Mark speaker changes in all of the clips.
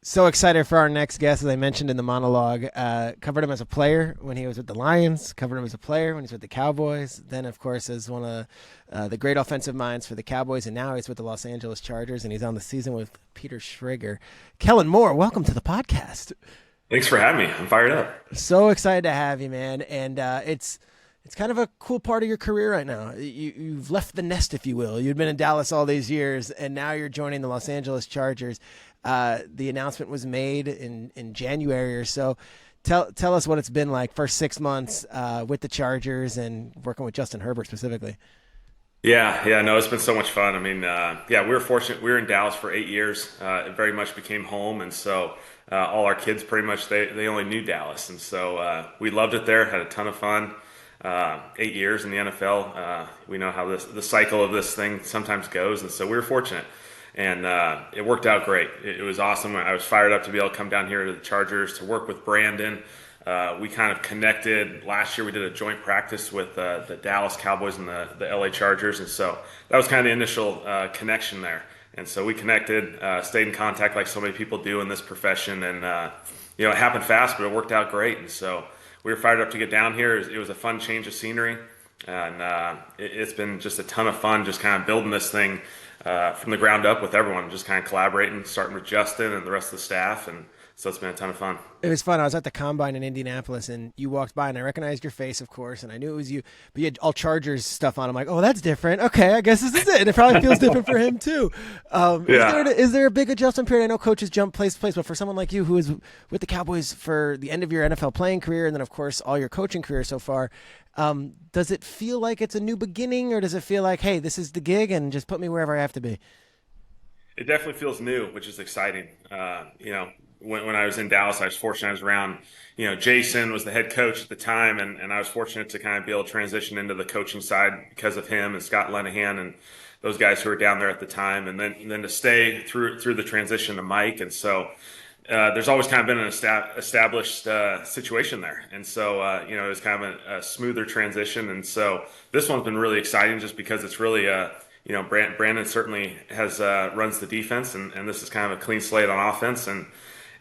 Speaker 1: So excited for our next guest, as I mentioned in the monologue. Covered him as a player when he was with the Lions, covered him as a player when he's with the Cowboys, then, of course, as one of the great offensive minds for the Cowboys, and now he's with the Los Angeles Chargers, and he's on the season with Peter Schrager. Kellen Moore, welcome to the podcast.
Speaker 2: Thanks for having me. I'm fired up.
Speaker 1: So excited to have you, man, and it's kind of a cool part of your career right now. You've left the nest, if you will. You've been in Dallas all these years, and now you're joining the Los Angeles Chargers. The announcement was made in January or so. Tell us what it's been like first 6 months with the Chargers and working with Justin Herbert specifically.
Speaker 2: Yeah, no, it's been so much fun. I mean, we were fortunate. We were in Dallas for 8 years. It very much became home, and so all our kids pretty much they only knew Dallas, and so we loved it there. Had a ton of fun. 8 years in the NFL. We know how the cycle of this thing sometimes goes, and so we were fortunate. And it worked out great. It was awesome. I was fired up to be able to come down here to the Chargers to work with Brandon. We kind of connected. Last year we did a joint practice with the Dallas Cowboys and the LA Chargers. And so that was kind of the initial connection there. And so we connected, stayed in contact like so many people do in this profession. And, it happened fast, but it worked out great. And so we were fired up to get down here. It was a fun change of scenery. And it's been just a ton of fun just kind of building this thing from the ground up with everyone, just kind of collaborating, starting with Justin and the rest of the staff. And so it's been a ton of fun.
Speaker 1: It was fun. I was at the Combine in Indianapolis, and you walked by, and I recognized your face, of course, and I knew it was you. But you had all Chargers stuff on. I'm like, oh, that's different. Okay, I guess this is it. And it probably feels different for him, too.
Speaker 2: Yeah.
Speaker 1: Is there a big adjustment period? I know coaches jump place to place, but for someone like you who is with the Cowboys for the end of your NFL playing career and then, of course, all your coaching career so far, does it feel like it's a new beginning, or does it feel like, hey, this is the gig and just put me wherever I have to be?
Speaker 2: It definitely feels new, which is exciting. When I was in Dallas, I was fortunate. I was around, Jason was the head coach at the time, and I was fortunate to kind of be able to transition into the coaching side because of him and Scott Linehan and those guys who were down there at the time, and then to stay through the transition to Mike. And so there's always kind of been an established situation there, and so it was kind of a smoother transition. And so this one's been really exciting just because it's really Brandon certainly has runs the defense, and this is kind of a clean slate on offense,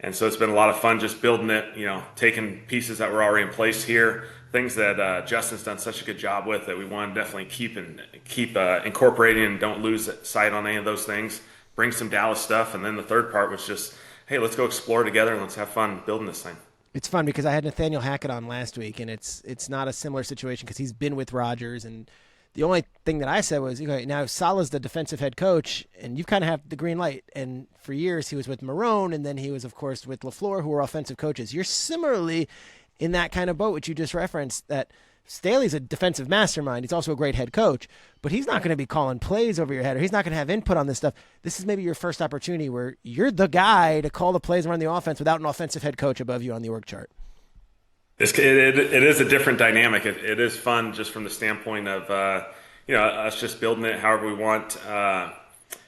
Speaker 2: and so it's been a lot of fun just building it, taking pieces that were already in place here, things that Justin's done such a good job with that we want to definitely keep incorporating and don't lose sight on any of those things. Bring some Dallas stuff, and then the third part was just, hey, let's go explore together and let's have fun building this thing.
Speaker 1: It's fun because I had Nathaniel Hackett on last week, and it's not a similar situation because he's been with Rodgers, and the only thing that I said was, okay, now Salah's the defensive head coach, and you've kind of have the green light. And for years, he was with Marone, and then he was, of course, with LaFleur, who were offensive coaches. You're similarly in that kind of boat, which you just referenced, that Staley's a defensive mastermind. He's also a great head coach, but he's not going to be calling plays over your head, or he's not going to have input on this stuff. This is maybe your first opportunity where you're the guy to call the plays and run the offense without an offensive head coach above you on the org chart.
Speaker 2: It is a different dynamic. It is fun just from the standpoint of us just building it however we want.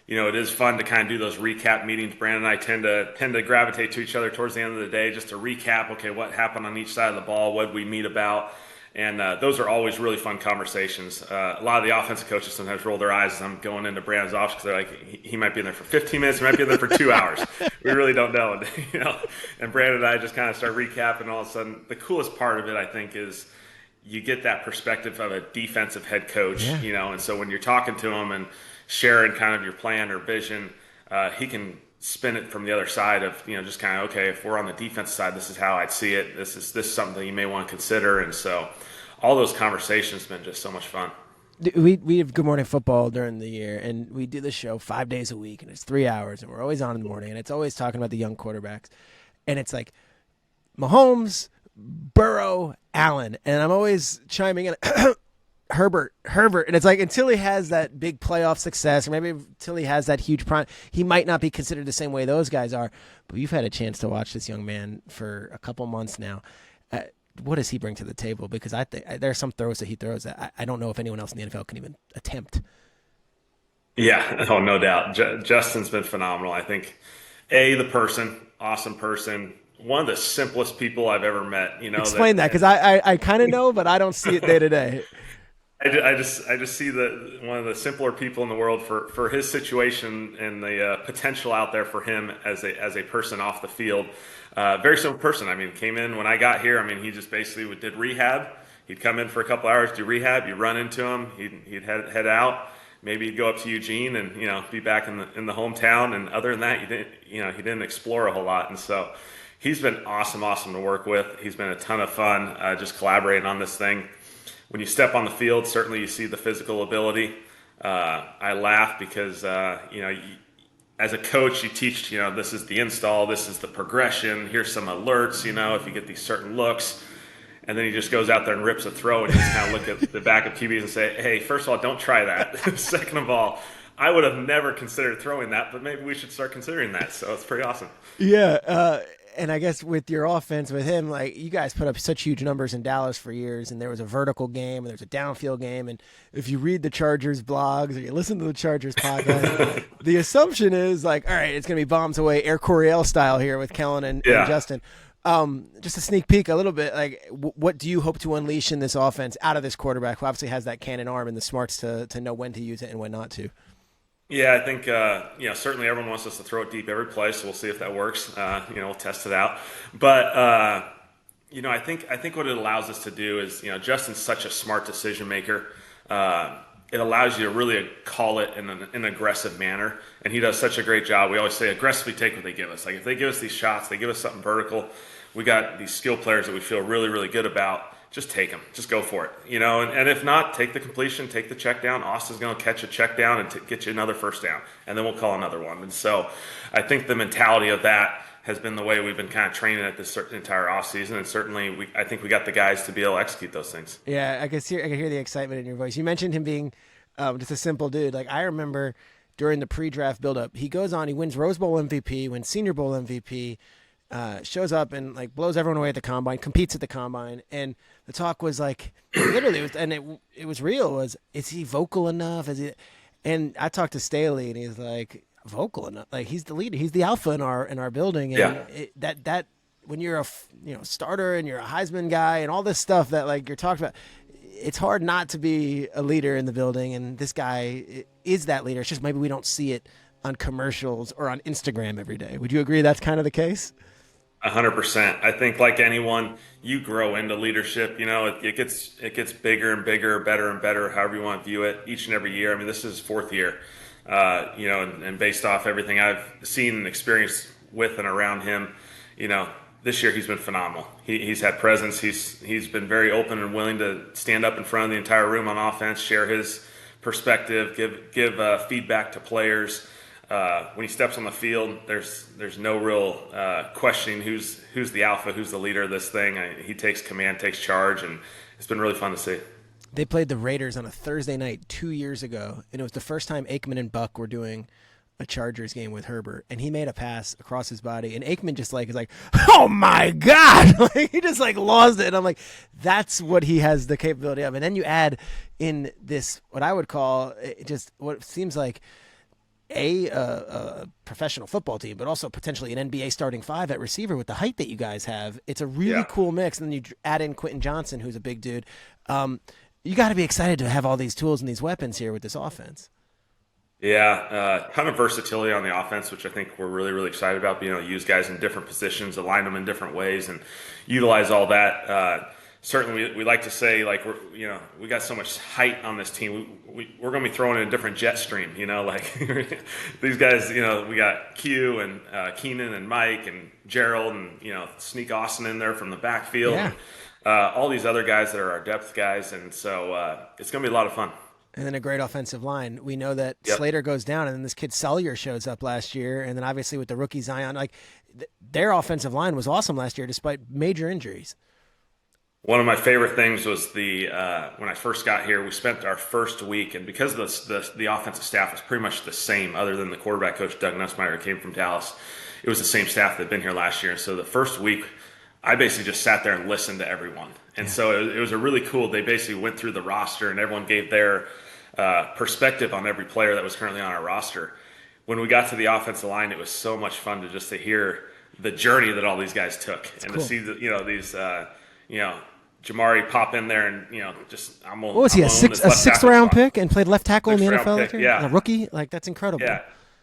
Speaker 2: It is fun to kind of do those recap meetings. Brandon and I tend to gravitate to each other towards the end of the day just to recap. Okay, what happened on each side of the ball? What did we meet about? And those are always really fun conversations. A lot of the offensive coaches sometimes roll their eyes as I'm going into Brandon's office because they're like, he might be in there for 15 minutes, he might be in there for 2 hours. We really don't know. And Brandon and I just kind of start recapping, and all of a sudden, the coolest part of it, I think, is you get that perspective of a defensive head coach, and so when you're talking to him and sharing kind of your plan or vision, he can spin it from the other side of, just kind of, okay, if we're on the defense side, this is how I'd see it. This is something that you may want to consider. And so all those conversations have been just so much fun.
Speaker 1: We have Good Morning Football during the year, and we do the show 5 days a week, and it's 3 hours, and we're always on in the morning, and it's always talking about the young quarterbacks. And it's like Mahomes, Burrow, Allen, and I'm always chiming in Herbert, and it's like until he has that big playoff success, or maybe until he has that huge prime, he might not be considered the same way those guys are. But you've had a chance to watch this young man for a couple months now. What does he bring to the table? Because I think there are some throws that he throws that I don't know if anyone else in the NFL can even attempt.
Speaker 2: Yeah, oh, no doubt. Justin's been phenomenal. I think, the person, awesome person, one of the simplest people I've ever met.
Speaker 1: Explain that, because I kind of know, but I don't see it day to day.
Speaker 2: I just see one of the simpler people in the world for his situation and the potential out there for him as a person off the field. Very simple person. I mean, came in when I got here. I mean, he just basically did rehab. He'd come in for a couple hours, do rehab. You run into him. He'd head out. Maybe he'd go up to Eugene and be back in the hometown. And other than that, he didn't explore a whole lot. And so he's been awesome to work with. He's been a ton of fun just collaborating on this thing. When you step on the field, certainly you see the physical ability. I laugh because as a coach, you teach this is the install, this is the progression. Here's some alerts. If you get these certain looks, and then he just goes out there and rips a throw, and you just kind of look at the back of QBs and say, "Hey, first of all, don't try that. Second of all, I would have never considered throwing that, but maybe we should start considering that." So it's pretty awesome.
Speaker 1: Yeah, and I guess with your offense, with him, like you guys put up such huge numbers in Dallas for years, and there was a vertical game, and there's a downfield game, and if you read the Chargers blogs or you listen to the Chargers podcast, the assumption is like, all right, it's going to be bombs away, Air Coryell style here with Kellen and Justin. Just a sneak peek a little bit, like what do you hope to unleash in this offense out of this quarterback who obviously has that cannon arm and the smarts to know when to use it and when not to?
Speaker 2: Yeah, I think certainly everyone wants us to throw it deep every play, so we'll see if that works. We'll test it out. But I think what it allows us to do is Justin's such a smart decision maker. It allows you to really call it in an aggressive manner, and he does such a great job. We always say aggressively take what they give us. Like if they give us these shots, they give us something vertical. We got these skill players that we feel really really good about. Just take them. Just go for it. And if not, take the completion, take the check down. Austin's going to catch a check down and get you another first down. And then we'll call another one. And so I think the mentality of that has been the way we've been kind of training it this entire offseason. And certainly I think we got the guys to be able to execute those things.
Speaker 1: Yeah, I can hear the excitement in your voice. You mentioned him being just a simple dude. Like I remember during the pre-draft buildup, he goes on, he wins Rose Bowl MVP, wins Senior Bowl MVP, shows up and like blows everyone away at the combine, competes at the combine, and the talk was like literally, it was real. Is he vocal enough? And I talked to Staley, and he's like vocal enough. Like he's the leader, he's the alpha in our building, and that when you're a starter and you're a Heisman guy and all this stuff that like you're talking about, it's hard not to be a leader in the building, and this guy is that leader. It's just maybe we don't see it on commercials or on Instagram every day. Would you agree that's kind of the case?
Speaker 2: 100%. I think like anyone, you grow into leadership. It gets bigger and bigger, better and better, however you want to view it, each and every year. I mean, this is his fourth year. And based off everything I've seen and experienced with and around him, this year he's been phenomenal. He's had presence. He's been very open and willing to stand up in front of the entire room on offense, share his perspective, give feedback to players. When he steps on the field, there's no real questioning who's the alpha, who's the leader of this thing. He takes command, takes charge, and it's been really fun to see.
Speaker 1: They played the Raiders on a Thursday night 2 years ago, and it was the first time Aikman and Buck were doing a Chargers game with Herbert, and he made a pass across his body, and Aikman just is like, oh my God, like, he just like lost it. And I'm like, that's what he has the capability of. And then you add in this, what I would call just what seems like a professional football team, but also potentially an NBA starting five at receiver with the height that you guys have. It's a really cool mix. And then you add in Quentin Johnson, who's a big dude. You got to be excited to have all these tools and these weapons here with this offense.
Speaker 2: Yeah, ton of versatility on the offense, which I think we're really, really excited about, being able to use guys in different positions, align them in different ways, and utilize all that. Certainly, we like to say, like, we got so much height on this team. We're going to be throwing in a different jet stream, like these guys, we got Q and Keenan and Mike and Gerald and, sneak Austin in there from the backfield.
Speaker 1: Yeah.
Speaker 2: And, all these other guys that are our depth guys. And so it's going to be a lot of fun.
Speaker 1: And then a great offensive line. We know that Slater goes down, and then this kid Sellier shows up last year. And then obviously with the rookie Zion, like their offensive line was awesome last year despite major injuries.
Speaker 2: One of my favorite things was when I first got here, we spent our first week, and because the offensive staff was pretty much the same, other than the quarterback coach, Doug Nussmeier, who came from Dallas, it was the same staff that had been here last year. And so the first week, I basically just sat there and listened to everyone. And so it was a really cool, they basically went through the roster, and everyone gave their perspective on every player that was currently on our roster. When we got to the offensive line, it was so much fun to hear the journey that all these guys took. That's and cool. To see these Jamari pop in there and just
Speaker 1: What was he, a sixth round pick and played left tackle in the NFL
Speaker 2: pick,
Speaker 1: later?
Speaker 2: yeah.
Speaker 1: A rookie? Like, that's incredible.
Speaker 2: Yeah.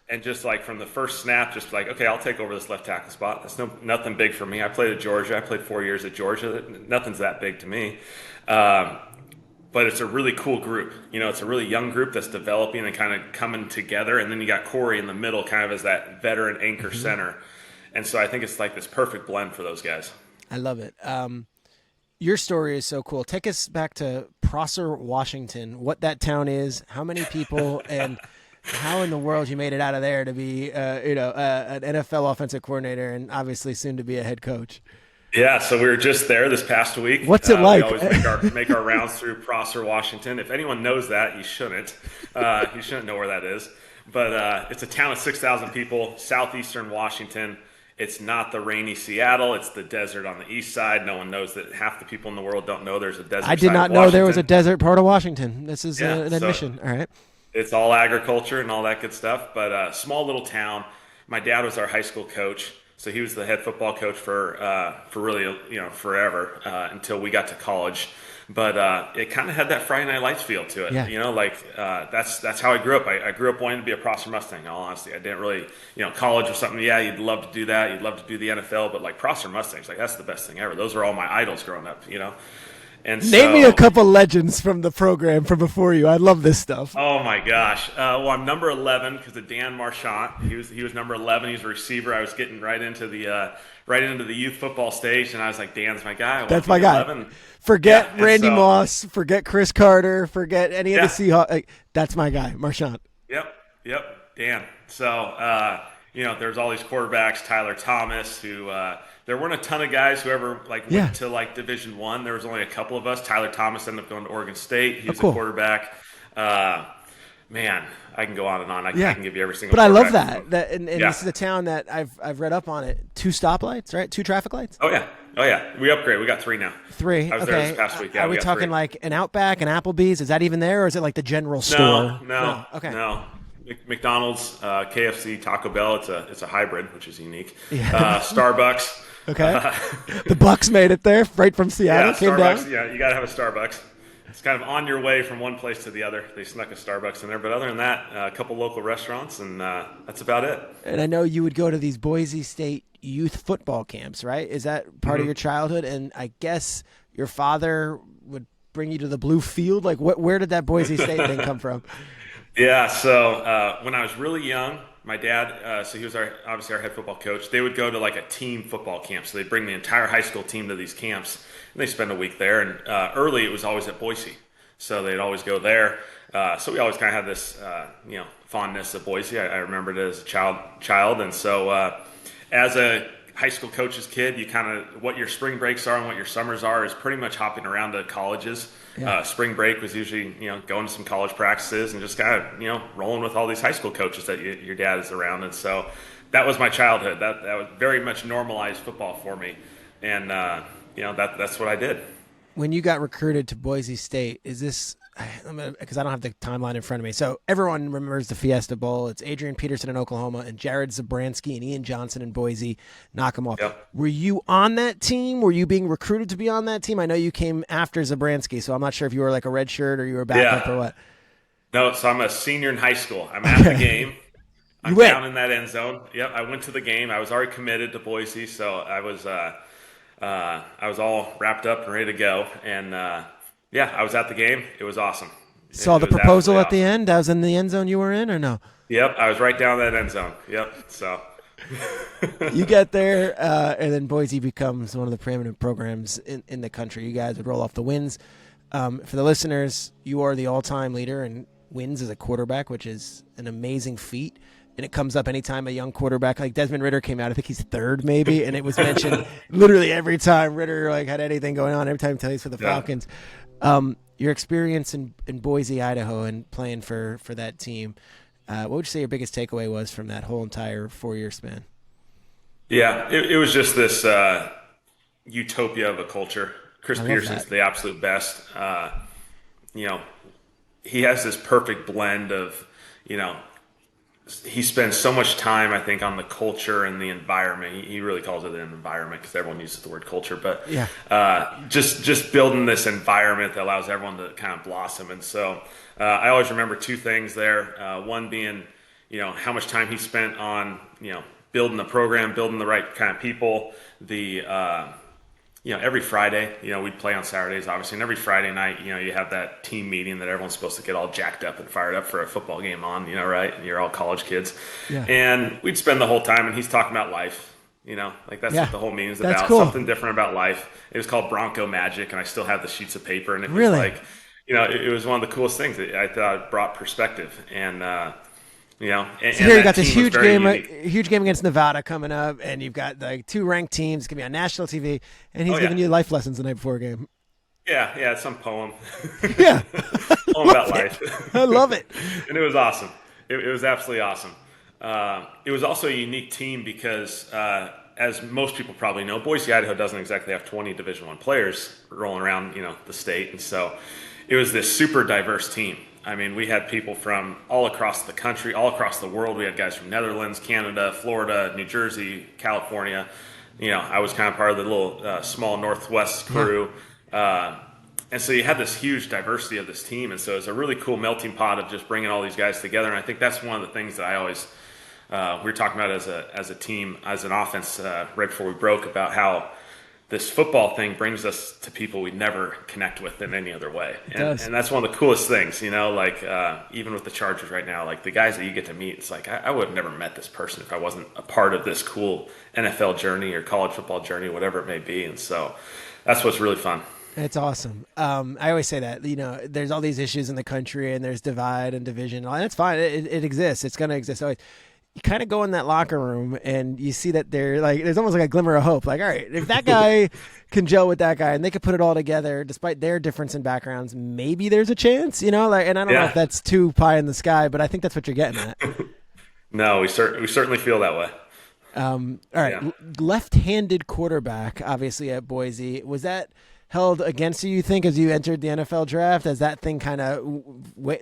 Speaker 2: And just like from the first snap, just like, okay, I'll take over this left tackle spot. That's nothing big for me. I played at Georgia. I played 4 years at Georgia. Nothing's that big to me. But it's a really cool group. It's a really young group that's developing and kind of coming together. And then you got Corey in the middle kind of as that veteran anchor center. And so I think it's like this perfect blend for those guys.
Speaker 1: I love it. Your story is so cool. Take us back to Prosser, Washington, what that town is, how many people, and how in the world you made it out of there to be, an NFL offensive coordinator and obviously soon to be a head coach.
Speaker 2: Yeah, so we were just there this past week.
Speaker 1: What's it like?
Speaker 2: We always make our rounds through Prosser, Washington. If anyone knows that, you shouldn't. You shouldn't know where that is. But it's a town of 6,000 people, southeastern Washington. It's not the rainy Seattle. It's the desert on the east side. No one knows that. Half the people in the world don't know there's a desert.
Speaker 1: I did not know there was a desert part of Washington. This is an admission. All right.
Speaker 2: It's all agriculture and all that good stuff. But small little town. My dad was our high school coach, so he was the head football coach for really forever until we got to college. But it kind of had that Friday Night Lights feel to it.
Speaker 1: Yeah.
Speaker 2: That's how I grew up. I grew up wanting to be a Prosser Mustang, in all honesty. I didn't really, college was something, yeah, you'd love to do that. You'd love to do the NFL, but like Prosser Mustangs, like that's the best thing ever. Those are all my idols growing up, And
Speaker 1: Name me a couple legends from the program from before you. I love this stuff.
Speaker 2: Oh my gosh! Well, I'm number 11 because of Dan Marchant. He was number 11. He was a receiver. I was getting right into the youth football stage, and I was like, Dan's my guy.
Speaker 1: That's my guy.
Speaker 2: 11.
Speaker 1: Forget Randy Moss. Forget Chris Carter. Forget any of the Seahawks. That's my guy, Marchant.
Speaker 2: Yep. Dan. So there's all these quarterbacks. Tyler Thomas, who. There weren't a ton of guys who ever went to Division I. There was only a couple of us. Tyler Thomas ended up going to Oregon State. He was a quarterback. Man, I can go on and on. I can give you every single.
Speaker 1: But I love that. This is a town that I've read up on it. 2 stoplights, right? 2 traffic lights.
Speaker 2: Oh yeah. We upgrade. We got 3 now.
Speaker 1: 3.
Speaker 2: I was there this past week. Yeah,
Speaker 1: are we talking 3. Like an Outback, an Applebee's? Is that even there, or is it like the general store?
Speaker 2: No.
Speaker 1: Okay.
Speaker 2: No. McDonald's, KFC, Taco Bell. It's a hybrid, which is unique.
Speaker 1: Yeah.
Speaker 2: Starbucks.
Speaker 1: Okay. The Bucks made it there, right from Seattle.
Speaker 2: Yeah,
Speaker 1: came
Speaker 2: Starbucks.
Speaker 1: down.
Speaker 2: Yeah, you got to have a Starbucks. It's kind of on your way from one place to the other. They snuck a Starbucks in there. But other than that, a couple local restaurants, and that's about it.
Speaker 1: And I know you would go to these Boise State youth football camps, right? Is that part of your childhood? And I guess your father would bring you to the blue field. Like, where did that Boise State thing come from?
Speaker 2: Yeah, so when I was really young, my dad, so he was obviously our head football coach. They would go to like a team football camp. So they'd bring the entire high school team to these camps, and they spend a week there. And early, it was always at Boise. So they'd always go there. So we always kind of had this, fondness of Boise. I remembered it as a child. And so as a high school coach's kid, you kind of, what your spring breaks are and what your summers are is pretty much hopping around to colleges. Yeah. Spring break was usually, going to some college practices and just kind of, rolling with all these high school coaches that your dad is around. And so that was my childhood. That was very much normalized football for me. And, that's what I did.
Speaker 1: When you got recruited to Boise State, is this, because I don't have the timeline in front of me. So everyone remembers the Fiesta Bowl. It's Adrian Peterson in Oklahoma and Jared Zabransky and Ian Johnson in Boise. Knock them off.
Speaker 2: Yep.
Speaker 1: Were you on that team? Were you being recruited to be on that team? I know you came after Zabransky, so I'm not sure if you were like a red shirt or you were backup or what.
Speaker 2: No, so I'm a senior in high school. I'm at the game. I'm down in that end zone. Yep, I went to the game. I was already committed to Boise, so I was all wrapped up and ready to go. And I was at the game. It was awesome.
Speaker 1: Saw the proposal at the end? That was in the end zone you were in, or no?
Speaker 2: Yep, I was right down that end zone. Yep, so.
Speaker 1: You get there, and then Boise becomes one of the preeminent programs in the country. You guys would roll off the wins. For the listeners, you are the all-time leader in wins as a quarterback, which is an amazing feat. And it comes up anytime a young quarterback like Desmond Ridder came out. I think he's 3rd maybe, and it was mentioned literally every time Ridder had anything going on. Every time he plays for the Falcons. Your experience in Boise, Idaho, and playing for that team. What would you say your biggest takeaway was from that whole entire 4-year span?
Speaker 2: Yeah, it was just this utopia of a culture. Chris Peterson's the absolute best. He has this perfect blend of, he spends so much time, I think, on the culture and the environment. He really calls it an environment because everyone uses the word culture, but
Speaker 1: Yeah.
Speaker 2: just building this environment that allows everyone to kind of blossom. And so I always remember two things there. One being, how much time he spent on, building the program, building the right kind of people. Every Friday, we'd play on Saturdays, obviously, and every Friday night, you have that team meeting that everyone's supposed to get all jacked up and fired up for a football game on, right? And you're all college kids.
Speaker 1: Yeah.
Speaker 2: And we'd spend the whole time, and he's talking about life, like that's what the whole meeting is
Speaker 1: That's
Speaker 2: about,
Speaker 1: cool.
Speaker 2: something different about life. It was called Bronco Magic, and I still have the sheets of paper, and it was
Speaker 1: Really?
Speaker 2: like, it was one of the coolest things that I thought it brought perspective. And,
Speaker 1: So here you got this huge game against Nevada coming up, and you've got like two ranked teams. It's gonna be on national TV, and he's giving you life lessons the night before a game.
Speaker 2: Yeah, it's some poem.
Speaker 1: Yeah,
Speaker 2: poem about life.
Speaker 1: I love it.
Speaker 2: And it was awesome. It was absolutely awesome. It was also a unique team because, as most people probably know, Boise, Idaho doesn't exactly have 20 Division I players rolling around, the state, and so it was this super diverse team. I mean, we had people from all across the country, all across the world. We had guys from Netherlands, Canada, Florida, New Jersey, California. I was kind of part of the little small Northwest crew. And so you had this huge diversity of this team. And so it's a really cool melting pot of just bringing all these guys together. And I think that's one of the things that I always we were talking about as a team, as an offense, right before we broke, about how this football thing brings us to people we never connect with in any other way. And that's one of the coolest things, even with the Chargers right now, like the guys that you get to meet, it's like, I would have never met this person if I wasn't a part of this cool NFL journey or college football journey, whatever it may be. And so that's what's really fun.
Speaker 1: It's awesome. I always say that, there's all these issues in the country and there's divide and division, and it's fine. It exists. It's going to exist always. You kind of go in that locker room and you see that there's almost like a glimmer of hope. Like, all right, if that guy can gel with that guy and they could put it all together despite their difference in backgrounds, maybe there's a chance, and I don't know if that's too pie in the sky, but I think that's what you're getting at.
Speaker 2: No, we certainly feel that way.
Speaker 1: All right. Left-handed quarterback, obviously at Boise. Was that held against you think, as you entered the NFL draft, as that thing kind of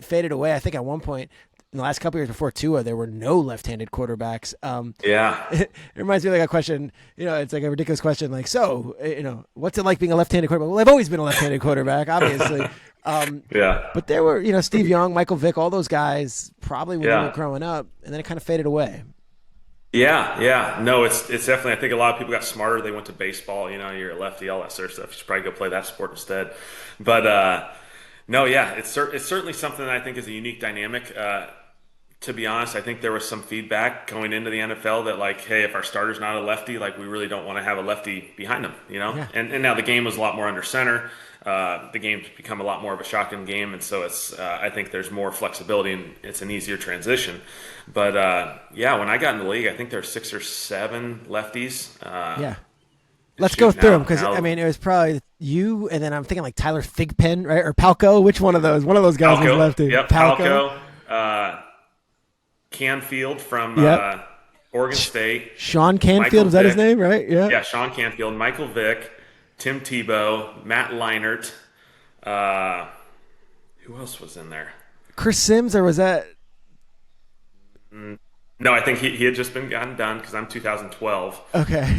Speaker 1: faded away? I think at one point, in the last couple years before Tua, there were no left-handed quarterbacks. It reminds me of like a question, it's like a ridiculous question. Like, so, what's it like being a left-handed quarterback? Well, I've always been a left-handed quarterback, obviously. But there were, Steve Young, Michael Vick, all those guys probably when we were growing up, and then it kind of faded away.
Speaker 2: Yeah. No, it's definitely, I think a lot of people got smarter. They went to baseball, you're a lefty, all that sort of stuff. You should probably go play that sport instead. But, no, it's certainly something that I think is a unique dynamic. To be honest, I think there was some feedback going into the NFL that, like, hey, if our starter's not a lefty, like, we really don't want to have a lefty behind him,
Speaker 1: Yeah.
Speaker 2: And now the game was a lot more under center. The game's become a lot more of a shotgun game, and so it's I think there's more flexibility and it's an easier transition. But when I got in the league, I think there were 6 or 7 lefties.
Speaker 1: Let's go through them because it was probably you, and then I'm thinking like Tyler Thigpen, right, or Palco. Which one of those? One of those guys was lefty.
Speaker 2: Yep, Palco. Canfield from Oregon State.
Speaker 1: Sean Canfield, is that his name, right? Yeah.
Speaker 2: Yeah, Sean Canfield, Michael Vick, Tim Tebow, Matt Leinart. Who else was in there?
Speaker 1: Chris Sims, or was that?
Speaker 2: No, I think he had just been gotten done because I'm 2012.
Speaker 1: Okay.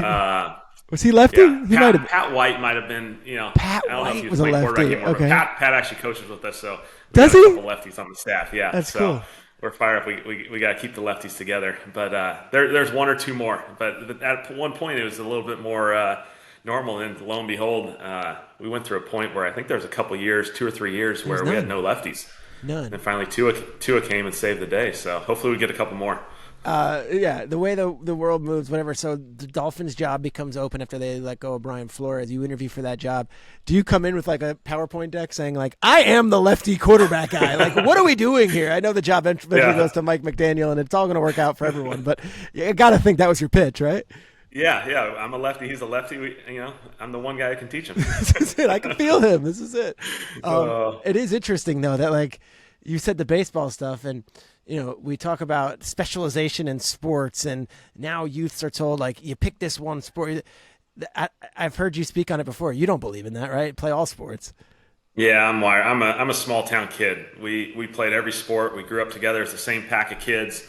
Speaker 1: Was he lefty?
Speaker 2: Yeah,
Speaker 1: He might have.
Speaker 2: Pat White might have been.
Speaker 1: Pat
Speaker 2: I don't know if
Speaker 1: White
Speaker 2: he
Speaker 1: was a
Speaker 2: playing quarterback
Speaker 1: lefty.
Speaker 2: anymore,
Speaker 1: Okay.
Speaker 2: but Pat actually coaches with us, so we
Speaker 1: Does
Speaker 2: got
Speaker 1: he?
Speaker 2: a couple lefties on the staff. Yeah,
Speaker 1: That's
Speaker 2: so
Speaker 1: cool.
Speaker 2: We're fired up. We got to keep the lefties together. But there's 1 or 2 more. But at one point, it was a little bit more normal. And lo and behold, we went through a point where I think there was a couple years, 2 or 3 years, where we had no lefties.
Speaker 1: None.
Speaker 2: And finally, Tua came and saved the day. So hopefully we get a couple more.
Speaker 1: The way the world moves, whatever. So the Dolphins' job becomes open after they let go of Brian Flores. You interview for that job. Do you come in with like a PowerPoint deck saying like, I am the lefty quarterback guy? Like, what are we doing here? I know the job eventually goes to Mike McDaniel, and it's all going to work out for everyone. But you got to think that was your pitch, right?
Speaker 2: Yeah. I'm a lefty. He's a lefty. I'm the one guy who can teach him.
Speaker 1: This is it. I can feel him. This is it. It is interesting though that like you said the baseball stuff, and we talk about specialization in sports, and now youths are told like you pick this one sport. I've heard you speak on it before. You don't believe in that, right? Play all sports.
Speaker 2: Yeah, I'm wired. I'm a small town kid. We played every sport. We grew up together as the same pack of kids.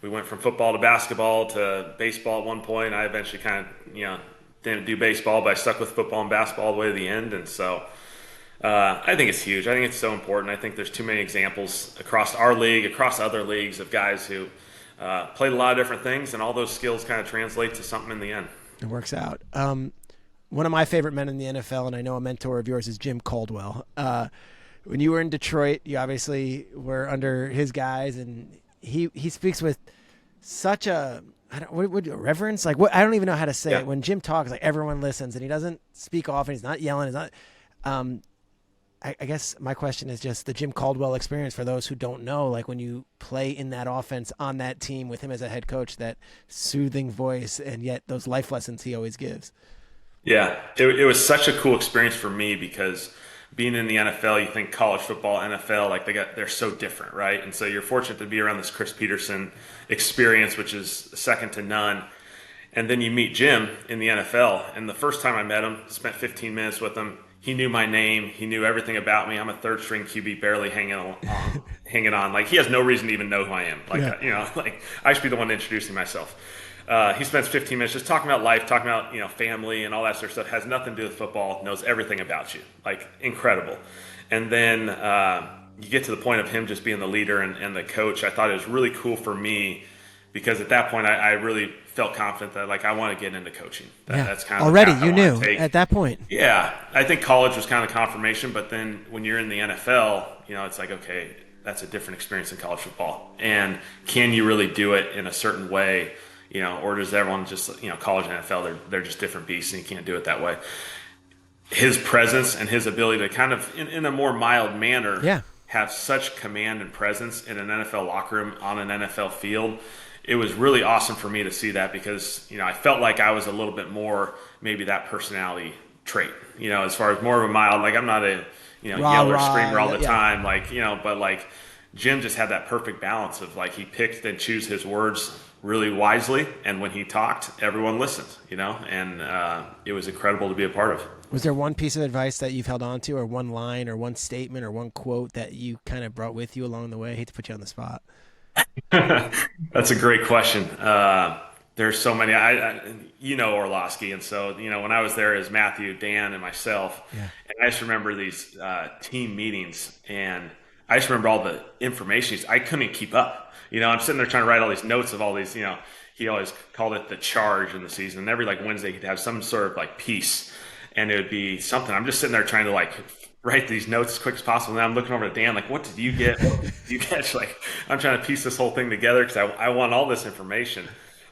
Speaker 2: we went from football to basketball to baseball at one point. I eventually kind of, didn't do baseball, but I stuck with football and basketball all the way to the end. And so I think it's huge. I think it's so important. I think there's too many examples across our league, across other leagues, of guys who played a lot of different things, and all those skills kind of translate to something in the end.
Speaker 1: It works out. One of my favorite men in the NFL, and I know a mentor of yours, is Jim Caldwell. When you were in Detroit, you obviously were under his guys, and he speaks with such a reverence. Like, what, I don't even know how to say it. When Jim talks, like, everyone listens, and he doesn't speak often. He's not yelling. He's not. I guess my question is just the Jim Caldwell experience for those who don't know, like when you play in that offense on that team with him as a head coach, that soothing voice, and yet those life lessons he always gives.
Speaker 2: Yeah, it was such a cool experience for me because being in the NFL, you think college football, NFL, like they're so different, right? And so you're fortunate to be around this Chris Peterson experience, which is second to none. And then you meet Jim in the NFL, and the first time I met him, spent 15 minutes with him. He knew my name. He knew everything about me. I'm a third string QB, barely hanging on. Like, he has no reason to even know who I am. Like, like I should be the one introducing myself. He spends 15 minutes just talking about life, talking about, family and all that sort of stuff. Has nothing to do with football, knows everything about you. Like, incredible. And then you get to the point of him just being the leader and the coach. I thought it was really cool for me because at that point I really felt confident that, like, I want to get into coaching. That's kind of
Speaker 1: already you knew at that point.
Speaker 2: Yeah, I think college was kind of confirmation, but then when you're in the NFL, it's like, okay, that's a different experience than college football. And can you really do it in a certain way? Or does everyone just, college and NFL, they're just different beasts and you can't do it that way. His presence and his ability to kind of, in a more mild manner, have such command and presence in an NFL locker room, on an NFL field. It was really awesome for me to see that because, I felt like I was a little bit more maybe that personality trait, as far as more of a mild, like I'm not a, yeller, screamer all the time, but like Jim just had that perfect balance of, like, he picked and choose his words really wisely, and when he talked, everyone listened, and it was incredible to be a part of.
Speaker 1: Was there one piece of advice that you've held on to, or one line or one statement or one quote that you kind of brought with you along the way? I hate to put you on the spot.
Speaker 2: That's a great question. There's so many, Orlowski. And so, when I was there as Matthew, Dan, and myself, and I just remember these team meetings, and I just remember all the information. I couldn't keep up. I'm sitting there trying to write all these notes of all these, he always called it the charge in the season. And every Wednesday he'd have some sort of piece, and it would be something. I'm just sitting there trying to write these notes as quick as possible. And I'm looking over at Dan, what did you get? What did you catch? I'm trying to piece this whole thing together because I want all this information.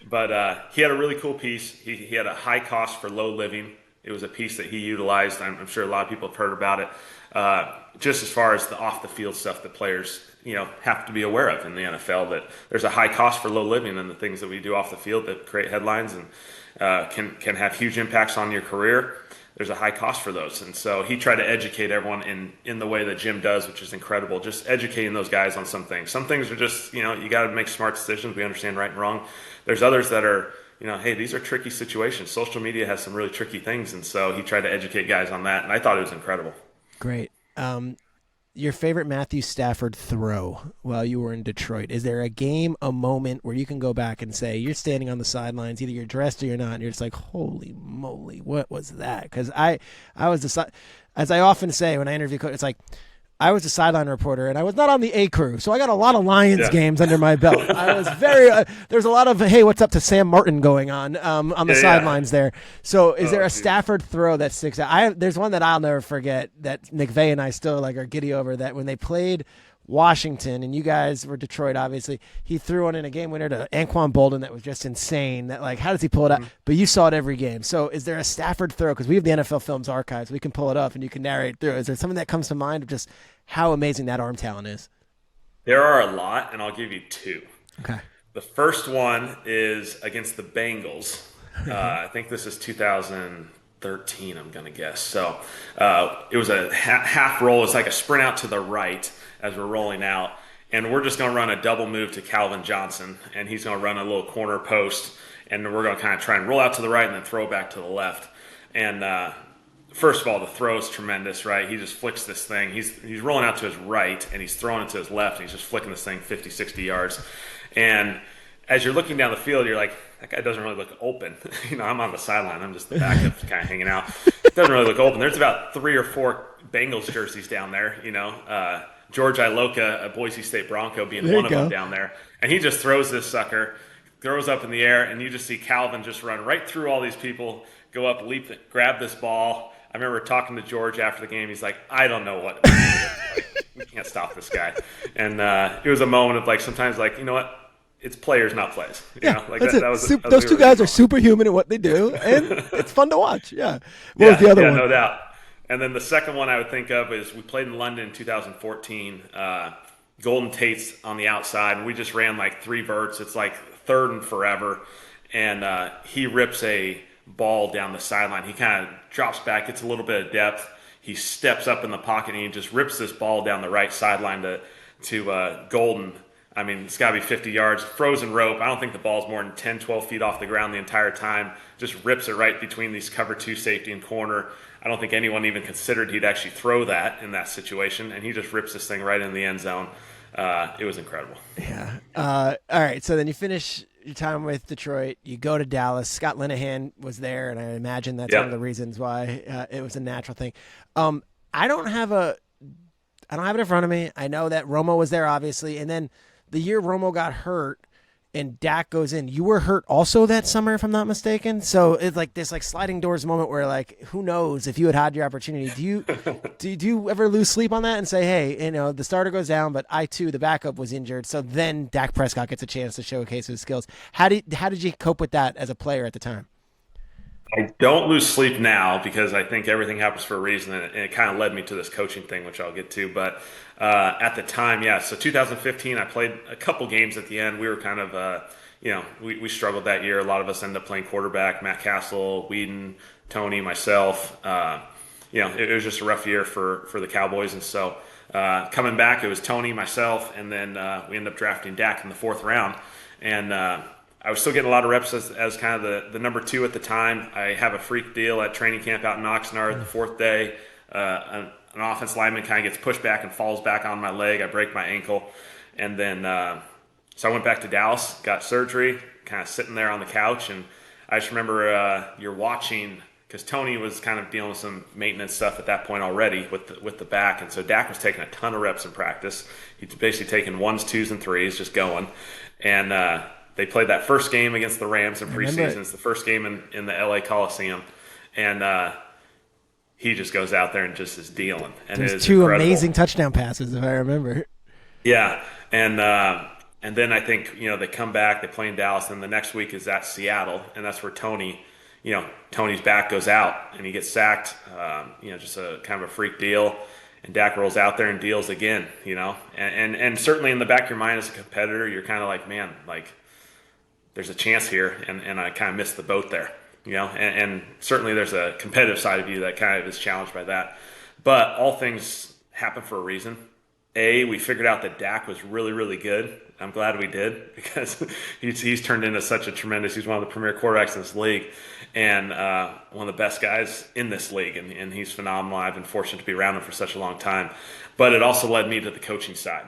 Speaker 2: But he had a really cool piece. He had a high cost for low living. It was a piece that he utilized. I'm sure a lot of people have heard about it. Just as far as the off the field stuff that players, have to be aware of in the NFL, that there's a high cost for low living, and the things that we do off the field that create headlines and can have huge impacts on your career. There's a high cost for those. And so he tried to educate everyone in the way that Jim does, which is incredible, just educating those guys on some things. Some things are just, you got to make smart decisions. We understand right and wrong. There's others that are, hey, these are tricky situations. Social media has some really tricky things. And so he tried to educate guys on that. And I thought it was incredible.
Speaker 1: Great. Your favorite Matthew Stafford throw while you were in Detroit? Is there a game, a moment where you can go back and say you're standing on the sidelines, either you're dressed or you're not, and you're just like, holy moly, what was that? Because I was as I often say when I interview coach, it's like I was a sideline reporter, and I was not on the A crew, so I got a lot of Lions games under my belt. I was very there's a lot of, hey, what's up to Sam Martin going on the sidelines there. So is there a Stafford throw that sticks out? There's one that I'll never forget that McVay and I still are giddy over, that when they played Washington, and you guys were Detroit, obviously, he threw one in a game winner to Anquan Bolden that was just insane. That, how does he pull it out? But you saw it every game. So is there a Stafford throw? Because we have the NFL Films archives. We can pull it up and you can narrate through. Is there something that comes to mind of just how amazing that arm talent is?
Speaker 2: There are a lot, and I'll give you two.
Speaker 1: Okay.
Speaker 2: The first one is against the Bengals. I think this is 2013, I'm going to guess. So it was a half roll. It's like a sprint out to the right as we're rolling out, and we're just going to run a double move to Calvin Johnson, and he's going to run a little corner post, and we're going to kind of try and roll out to the right and then throw back to the left. And first of all, the throw is tremendous, right? He just flicks this thing. He's rolling out to his right, and he's throwing it to his left, and he's just flicking this thing 50, 60 yards. And as you're looking down the field, you're like, that guy doesn't really look open. I'm on the sideline. I'm just the backup kind of hanging out. Doesn't really look open. There's about 3 or 4 Bengals jerseys down there, George Iloka, a Boise State Bronco, being
Speaker 1: There
Speaker 2: one
Speaker 1: you
Speaker 2: of them
Speaker 1: go.
Speaker 2: down there. And he just throws this sucker, throws up in the air, and you just see Calvin just run right through all these people, go up, leap, grab this ball. I remember talking to George after the game. He's like, I don't know what. Like, we can't stop this guy. And it was a moment of like, sometimes like, you know what? It's players, not plays. Like
Speaker 1: that's
Speaker 2: that,
Speaker 1: it.
Speaker 2: that was a
Speaker 1: Those two
Speaker 2: really
Speaker 1: guys
Speaker 2: good
Speaker 1: are
Speaker 2: moment.
Speaker 1: superhuman in what they do, and it's fun to watch. Yeah. What was
Speaker 2: Yeah,
Speaker 1: the other
Speaker 2: yeah,
Speaker 1: one?
Speaker 2: no doubt. And then the second one I would think of is we played in London in 2014. Golden Tate's on the outside, and we just ran like 3 verts. It's like third and forever, and he rips a ball down the sideline. He kind of drops back, gets a little bit of depth. He steps up in the pocket, and he just rips this ball down the right sideline to Golden. I mean, it's got to be 50 yards. Frozen rope. I don't think the ball's more than 10, 12 feet off the ground the entire time. Just rips it right between these cover 2 safety and corner. I don't think anyone even considered he'd actually throw that in that situation, and he just rips this thing right in the end zone. It was incredible.
Speaker 1: Yeah. All right. So then you finish your time with Detroit. You go to Dallas. Scott Linehan was there, and I imagine that's one of the
Speaker 2: Yep.
Speaker 1: reasons why it was a natural thing. I don't have I don't have it in front of me. I know that Romo was there, obviously, and then the year Romo got hurt and Dak goes in, you were hurt also that summer, if I'm not mistaken. So it's like this like sliding doors moment where like, who knows if you had your opportunity. Do you ever lose sleep on that and say, hey, the starter goes down, but I too, the backup was injured. So then Dak Prescott gets a chance to showcase his skills. How did you cope with that as a player at the time?
Speaker 2: I don't lose sleep now because I think everything happens for a reason, and it kind of led me to this coaching thing, which I'll get to. But at the time, yeah, so 2015, I played a couple games at the end. We were kind of, we struggled that year. A lot of us ended up playing quarterback, Matt Castle, Whedon, Tony, myself. It was just a rough year for the Cowboys. And so coming back, it was Tony, myself, and then we ended up drafting Dak in the 4th round. And I was still getting a lot of reps as kind of the number 2 at the time. I have a freak deal at training camp out in Oxnard the 4th day. An offense lineman kind of gets pushed back and falls back on my leg. I break my ankle. And then so I went back to Dallas, got surgery, kind of sitting there on the couch. And I just remember you're watching because Tony was kind of dealing with some maintenance stuff at that point already with the back. And so Dak was taking a ton of reps in practice. He's basically taking 1s, 2s, and 3s, just going. And they played that first game against the Rams in preseason. It's the first game in the LA Coliseum. And he just goes out there and just is dealing. And it
Speaker 1: There's
Speaker 2: is
Speaker 1: 2
Speaker 2: incredible.
Speaker 1: amazing touchdown passes, if I remember.
Speaker 2: Yeah. And then I think, they come back, they play in Dallas, and the next week is at Seattle. And that's where Tony's back goes out and he gets sacked. Just a kind of a freak deal. And Dak rolls out there and deals again, And certainly in the back of your mind as a competitor, you're kind of like, man, like, there's a chance here, and I kind of missed the boat there, and certainly there's a competitive side of you that kind of is challenged by that. But all things happen for a reason. We figured out that Dak was really, really good. I'm glad we did because he's turned into such a tremendous, he's one of the premier quarterbacks in this league and one of the best guys in this league, and he's phenomenal. I've been fortunate to be around him for such a long time. But it also led me to the coaching side,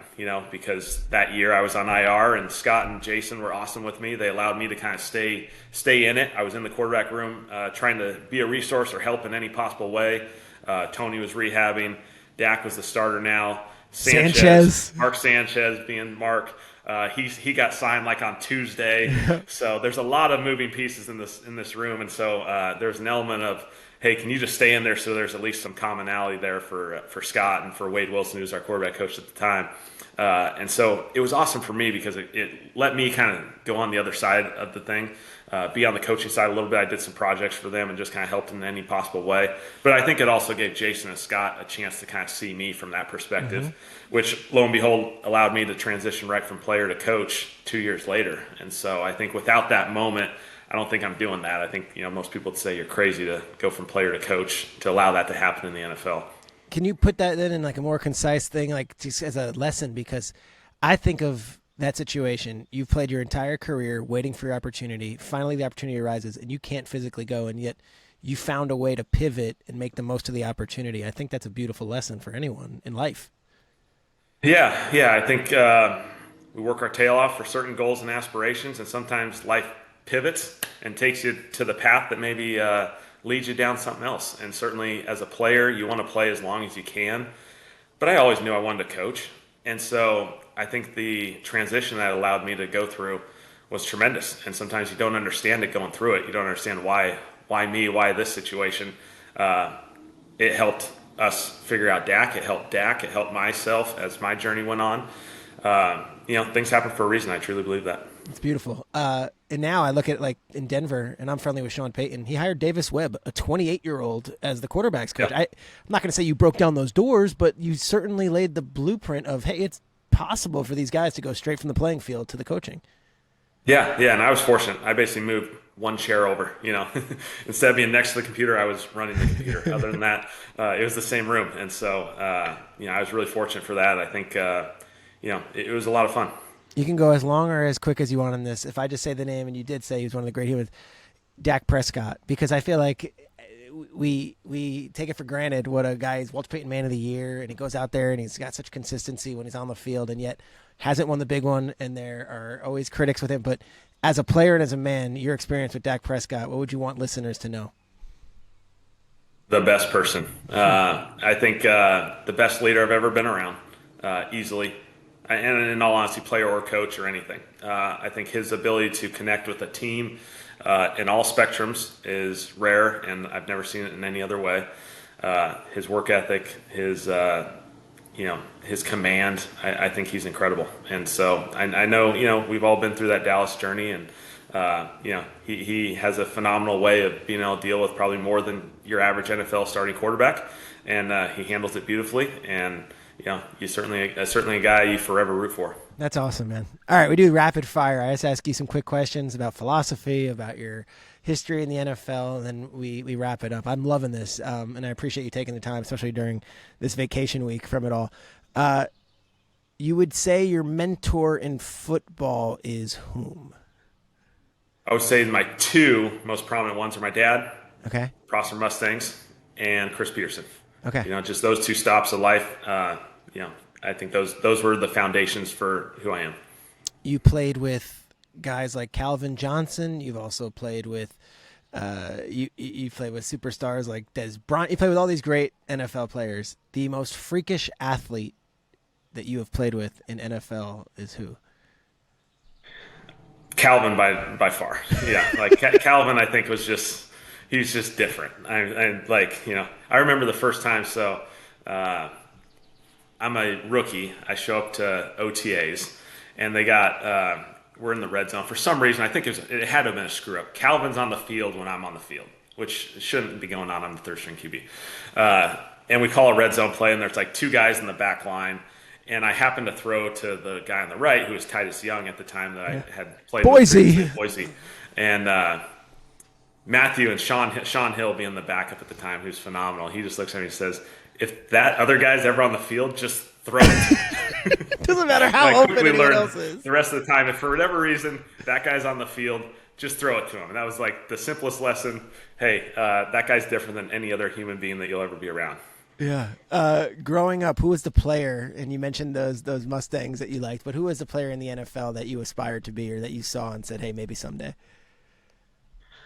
Speaker 2: because that year I was on IR and Scott and Jason were awesome with me. They allowed me to kind of stay in it. I was in the quarterback room trying to be a resource or help in any possible way. Tony was rehabbing. Dak was the starter now. Mark Sanchez being Mark. He got signed like on Tuesday. So there's a lot of moving pieces in this room. And so there's an element of, hey, can you just stay in there so there's at least some commonality there for Scott and for Wade Wilson, who was our quarterback coach at the time. And so it was awesome for me because it let me kind of go on the other side of the thing, be on the coaching side a little bit. I did some projects for them and just kind of helped in any possible way. But I think it also gave Jason and Scott a chance to kind of see me from that perspective, which lo and behold allowed me to transition right from player to coach 2 years later. And so I think without that moment, I don't think I'm doing that. I think most people would say you're crazy to go from player to coach to allow that to happen in the NFL.
Speaker 1: Can you put that then in like a more concise thing, like just as a lesson? Because I think of that situation. You've played your entire career waiting for your opportunity. Finally, the opportunity arises, and you can't physically go, and yet you found a way to pivot and make the most of the opportunity. I think that's a beautiful lesson for anyone in life.
Speaker 2: Yeah. I think we work our tail off for certain goals and aspirations, and sometimes life pivots and takes you to the path that maybe leads you down something else. And certainly as a player, you want to play as long as you can. But I always knew I wanted to coach. And so I think the transition that allowed me to go through was tremendous. And sometimes you don't understand it going through it. You don't understand why me, why this situation. It helped us figure out Dak. It helped Dak. It helped myself as my journey went on. Things happen for a reason. I truly believe that.
Speaker 1: It's beautiful. And now I look at like in Denver, and I'm friendly with Sean Payton. He hired Davis Webb, a 28-year-old, as the quarterbacks coach.
Speaker 2: Yep.
Speaker 1: I'm not going to say you broke down those doors, but you certainly laid the blueprint of, hey, it's possible for these guys to go straight from the playing field to the coaching.
Speaker 2: Yeah, and I was fortunate. I basically moved one chair over. Instead of being next to the computer, I was running the computer. Other than that, it was the same room, and so I was really fortunate for that. I think it was a lot of fun.
Speaker 1: You can go as long or as quick as you want on this. If I just say the name, and you did say he was one of the great humans, Dak Prescott, because I feel like we take it for granted what a guy is, Walter Payton Man of the Year, and he goes out there and he's got such consistency when he's on the field, and yet hasn't won the big one, and there are always critics with him. But as a player and as a man, your experience with Dak Prescott, what would you want listeners to know?
Speaker 2: The best person. I think the best leader I've ever been around, easily. And in all honesty, player or coach or anything. I think his ability to connect with a team in all spectrums is rare, and I've never seen it in any other way. His work ethic, his command, I think he's incredible. And so I know, we've all been through that Dallas journey, and he has a phenomenal way of being able to deal with probably more than your average NFL starting quarterback, and he handles it beautifully. And he's certainly a guy you forever root for.
Speaker 1: That's awesome, man. All right, we do rapid fire. I just ask you some quick questions about philosophy, about your history in the NFL, and then we wrap it up. I'm loving this, and I appreciate you taking the time, especially during this vacation week from it all. You would say your mentor in football is whom?
Speaker 2: I would say my two most prominent ones are my dad,
Speaker 1: Okay.
Speaker 2: Prosser Mustangs, and Chris Peterson.
Speaker 1: Okay.
Speaker 2: Just those two stops of life. I think those were the foundations for who I am.
Speaker 1: You played with guys like Calvin Johnson. You've also played with you played with superstars like Des Bryant. You played with all these great NFL players. The most freakish athlete that you have played with in NFL is who?
Speaker 2: Calvin by far. Yeah, like Calvin, I think he's just different. I remember the first time. So I'm a rookie. I show up to OTAs, and we're in the red zone for some reason. I think it had to have been a screw up. Calvin's on the field when I'm on the field, which shouldn't be going on the third string QB. And we call a red zone play, and there's like two guys in the back line. And I happened to throw to the guy on the right, who was Titus Young at the time that I had played with Boise. And Matthew and Sean Hill being the backup at the time, who's phenomenal. He just looks at me and says, "If that other guy's ever on the field, just throw it."
Speaker 1: Doesn't matter how open anyone else is.
Speaker 2: The rest of the time, if for whatever reason that guy's on the field, just throw it to him. And that was like the simplest lesson. Hey, that guy's different than any other human being that you'll ever be around.
Speaker 1: Yeah. Growing up, who was the player? And you mentioned those Mustangs that you liked, but who was the player in the NFL that you aspired to be, or that you saw and said, "Hey, maybe someday"?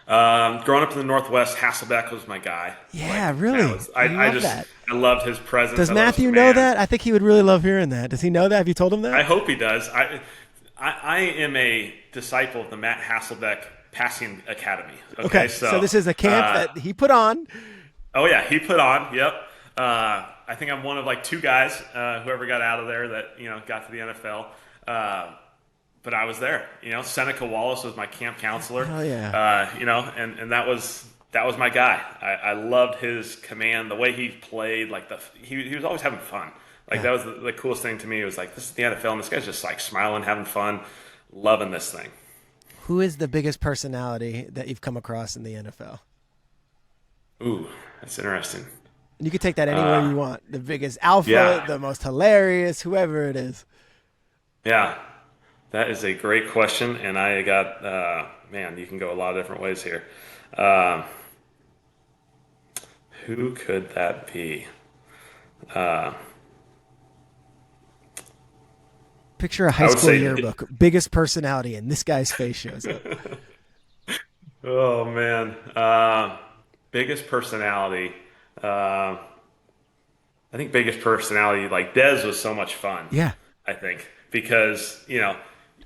Speaker 2: Growing up in the Northwest, Hasselbeck was my guy.
Speaker 1: Yeah, really.
Speaker 2: I loved his presence.
Speaker 1: Does Matthew know that? I think he would really love hearing that. Does he know that? Have you told him that?
Speaker 2: I hope he does. I am a disciple of the Matt Hasselbeck Passing Academy. Okay,
Speaker 1: so this is a camp that he put on.
Speaker 2: Oh yeah, he put on. Yep. I think I'm one of like two guys who ever got out of there that got to the NFL. But I was there. Seneca Wallace was my camp counselor.
Speaker 1: Oh yeah.
Speaker 2: And that was my guy. I loved his command, the way he played. Like he was always having fun. That was the coolest thing to me. It was like, this is the NFL, and this guy's just like smiling, having fun, loving this thing.
Speaker 1: Who is the biggest personality that you've come across in the NFL?
Speaker 2: Ooh, that's interesting.
Speaker 1: You can take that anywhere you want. The biggest alpha, the most hilarious, whoever it is.
Speaker 2: Yeah, that is a great question, and I got you can go a lot of different ways here. Who could that be?
Speaker 1: Picture a high
Speaker 2: I would
Speaker 1: school
Speaker 2: say,
Speaker 1: yearbook, biggest personality, and this guy's face shows up.
Speaker 2: oh man, biggest personality. Uh, I think biggest personality, like Dez was so much fun.
Speaker 1: Yeah.
Speaker 2: I think because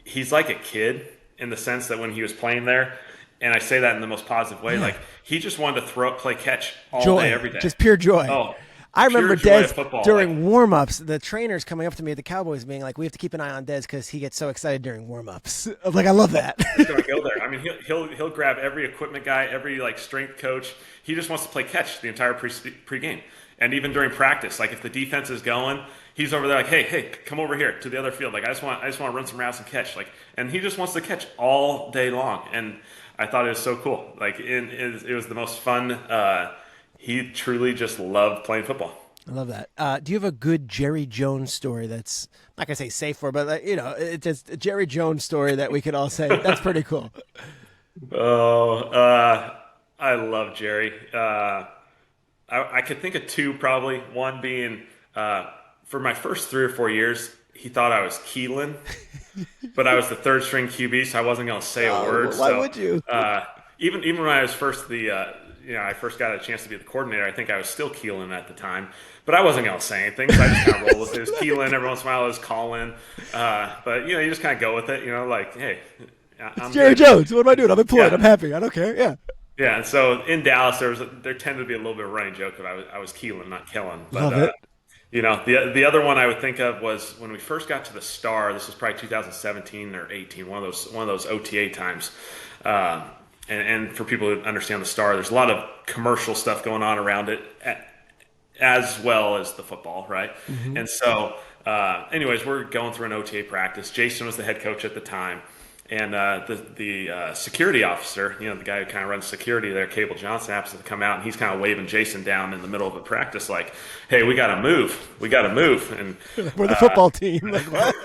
Speaker 2: he's like a kid in the sense that when he was playing there, and I say that in the most positive way,
Speaker 1: Yeah.
Speaker 2: like he just wanted to throw play catch all day,
Speaker 1: Joy,
Speaker 2: every day.
Speaker 1: just pure joy.
Speaker 2: Oh,
Speaker 1: I
Speaker 2: pure
Speaker 1: remember
Speaker 2: joy
Speaker 1: Dez
Speaker 2: of football. Like,
Speaker 1: during warm-ups, the trainers coming up to me at the Cowboys being like, we have to keep an eye on Dez because he gets so excited during warm-ups. I was like, I love that.
Speaker 2: he's gonna go there. I mean, he'll grab every equipment guy, every like strength coach. He just wants to play catch the entire pregame, and even during practice. Like if the defense is going, he's over there like, hey, come over here to the other field. Like I just want to run some routes and catch. Like, and he just wants to catch all day long. And I thought it was so cool. Like it was the most fun. He truly just loved playing football.
Speaker 1: I love that. Do you have a good Jerry Jones story that's I'm not gonna say safe for, but it's just a Jerry Jones story that we could all say that's pretty cool.
Speaker 2: Oh, I love Jerry. I could think of two probably. One being for my first 3 or 4 years, he thought I was Keelan, but I was the third string QB, so I wasn't going to say a word.
Speaker 1: Why would you?
Speaker 2: Even when I was first I first got a chance to be the coordinator, I think I was still Keelan at the time, but I wasn't going to say anything, so I just kind of rolled with it. It was Keelan. Every once in a while, it was Colin. But you just kind of go with it. Like, hey, I'm
Speaker 1: Jerry
Speaker 2: good.
Speaker 1: Jones. What am I doing? I'm employed.
Speaker 2: Yeah.
Speaker 1: I'm happy. I don't care. Yeah.
Speaker 2: Yeah, and so in Dallas, there tended to be a little bit of a running joke that I was Keelan, not Kellen. But
Speaker 1: Love it.
Speaker 2: the other one I would think of was when we first got to the Star. This was probably 2017 or 18, one of those OTA times. And for people who understand the Star, there's a lot of commercial stuff going on around it, as well as the football, right? Mm-hmm. And so, anyways, we're going through an OTA practice. Jason was the head coach at the time. And the security officer, the guy who kind of runs security there, Cable Johnson, happens to come out, and he's kind of waving Jason down in the middle of a practice like, hey, we got to move. We got to move. And
Speaker 1: we're the football team. Like, what?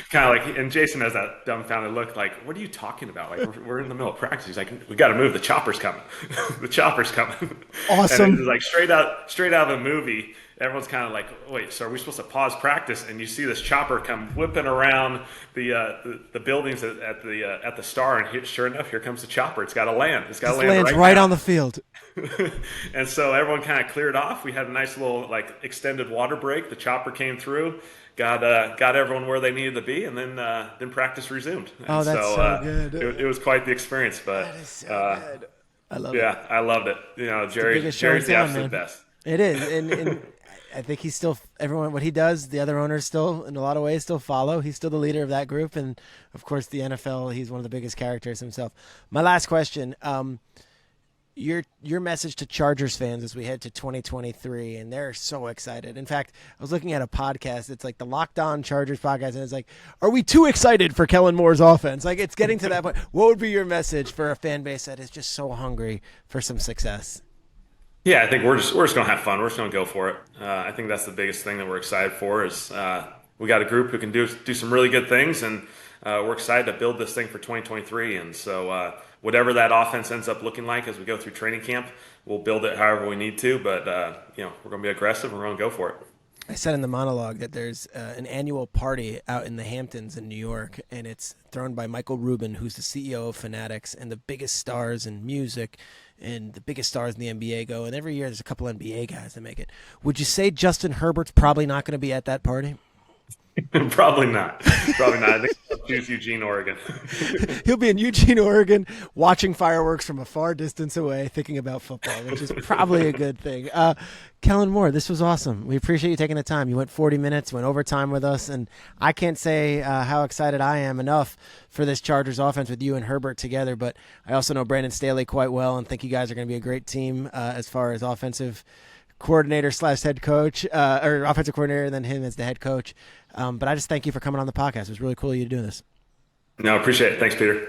Speaker 2: kind of like, and Jason has that dumbfounded look like, what are you talking about? Like, we're in the middle of practice. He's like, we got to move. The chopper's coming. The chopper's coming.
Speaker 1: Awesome.
Speaker 2: And it's like straight out of the movie. Everyone's kind of like, wait, so are we supposed to pause practice? And you see this chopper come whipping around the buildings at the Star, and sure enough, here comes the chopper. It's got to land. It's got to land
Speaker 1: lands
Speaker 2: right
Speaker 1: on the field.
Speaker 2: And so everyone kind of cleared off. We had a nice little extended water break. The chopper came through, got everyone where they needed to be, and then practice resumed. And
Speaker 1: that's so good.
Speaker 2: It was quite the experience. But
Speaker 1: that is so good. I love it.
Speaker 2: Yeah, I loved it. Jerry's the absolute best.
Speaker 1: It is, and I think he's still everyone. What he does, the other owners still, in a lot of ways, still follow. He's still the leader of that group, and of course, the NFL. He's one of the biggest characters himself. My last question: your message to Chargers fans as we head to 2023, and they're so excited. In fact, I was looking at a podcast. It's like the Locked On Chargers podcast, and it's like, are we too excited for Kellen Moore's offense? Like, it's getting to that point. What would be your message for a fan base that is just so hungry for some success?
Speaker 2: Yeah, I think we're just gonna have fun. We're just gonna go for it. I think that's the biggest thing that we're excited for is we got a group who can do some really good things, and we're excited to build this thing for 2023. And so whatever that offense ends up looking like as we go through training camp, we'll build it however we need to. But we're gonna be aggressive. We're gonna go for it.
Speaker 1: I said in the monologue that there's an annual party out in the Hamptons in New York, and it's thrown by Michael Rubin, who's the CEO of Fanatics, and the biggest stars in music and the biggest stars in the NBA go. And every year there's a couple NBA guys that make it. Would you say Justin Herbert's probably not going to be at that party?
Speaker 2: Probably not. Probably not. I think I'll choose Eugene, Oregon.
Speaker 1: He'll be in Eugene, Oregon, watching fireworks from a far distance away, thinking about football, which is probably a good thing. Kellen Moore, this was awesome. We appreciate you taking the time. You went 40 minutes, went overtime with us, and I can't say how excited I am enough for this Chargers offense with you and Herbert together, but I also know Brandon Staley quite well and think you guys are going to be a great team as far as offensive coordinator / head coach, or offensive coordinator, and then him as the head coach. But I just thank you for coming on the podcast. It was really cool of you to do this.
Speaker 2: No, appreciate it. Thanks, Peter.